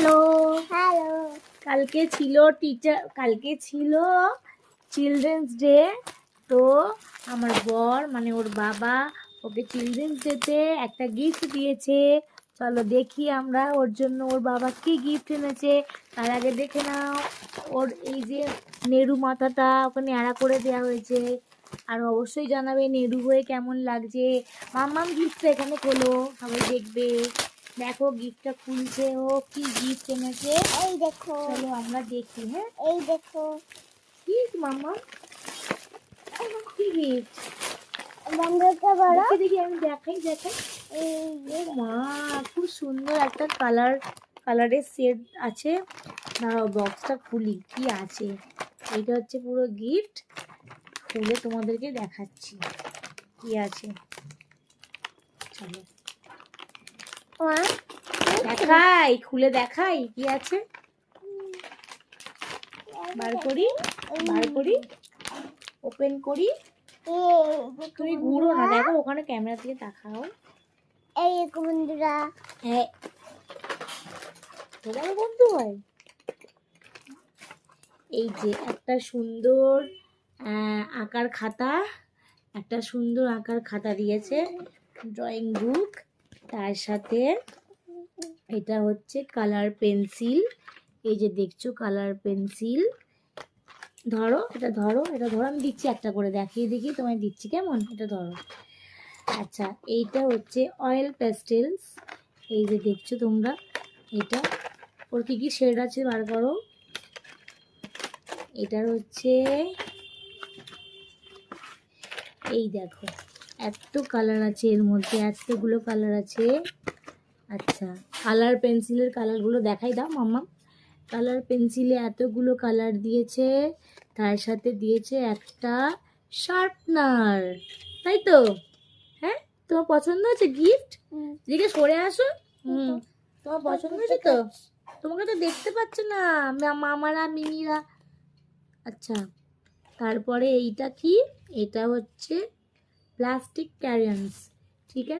Hello hello. কালকে ছিল children's day. তো আমার বর মানে ওর বাবা ওকে চিলড্রেন্স ডেতে একটা গিফট দিয়েছে। চলো দেখি আমরা ওর জন্য ওর বাবা কি গিফট এনেছে। তার আগে দেখে নাও ওর এই যে নেড়ু মাথাটা ওখানে আড়া করে দেওয়া হয়েছে। আর অবশ্যই জানাবে নেড়ু হয়ে কেমন লাগছে। মাম্মাম গিফটটা এখানে খোলো, সবাই দেখবে। দেখো গিফটটা খুলছে, ও কি গিফট এনেছে। এই দেখো, চলো আমরা দেখি। হ্যাঁ, এই দেখো কি মাম্মা, কি গিফট? বন্ধুটা বড়। দেখি দেখি, আমি দেখাই। ও মা, খুব সুন্দর একটা কালারের সেট আছে। দাঁড়াও বক্সটা খুলি, কি আছে। এটা হচ্ছে পুরো গিফট, খুলে তোমাদেরকে দেখাচ্ছি কি আছে। চলো খুলে দেখাই কি আছে। বার করি, ওপেন করি। তুমি ঘুরো না, দেখো ওখানে ক্যামেরা দিয়ে তাকাও। এই দেখো বন্ধুরা, হ্যাঁ, তোমার বন্ধু হয়। এই যে একটা সুন্দর আঁকার খাতা, দিয়েছে, ড্রয়িং বুক। তার সাথে এটা হচ্ছে কালার পেন্সিল। এই যে দেখছো কালার পেন্সিল। এটা ধরো আমি দিচ্ছি একটা করে, দেখিয়ে দেখি তোমায় দিচ্ছি কেমন। এটা ধরো। আচ্ছা, এইটা হচ্ছে অয়েল প্যাস্টেলস। এই যে দেখছো তোমরা, এটা ওর কি কি শেড আছে বার করো। এটার হচ্ছে এই দেখো, এত কালার আছে এর মধ্যে, এতগুলো কালার আছে। আচ্ছা, কালার পেন্সিলের কালারগুলো দেখাই দাও মাম্মা। কালার পেন্সিলে এতগুলো কালার দিয়েছে, তার সাথে দিয়েছে একটা শার্পনার, তাই তো? হ্যাঁ, তোমার পছন্দ হয়েছে গিফট? দিকে সরে আসো। তোমার পছন্দ হয়েছে তো? তোমাকে তো দেখতে পাচ্ছে না মামারা মিমিরা। আচ্ছা, তারপরে এইটা কি? এটা হচ্ছে প্লাস্টিক ক্যারিয়ান্স, ঠিক আছে।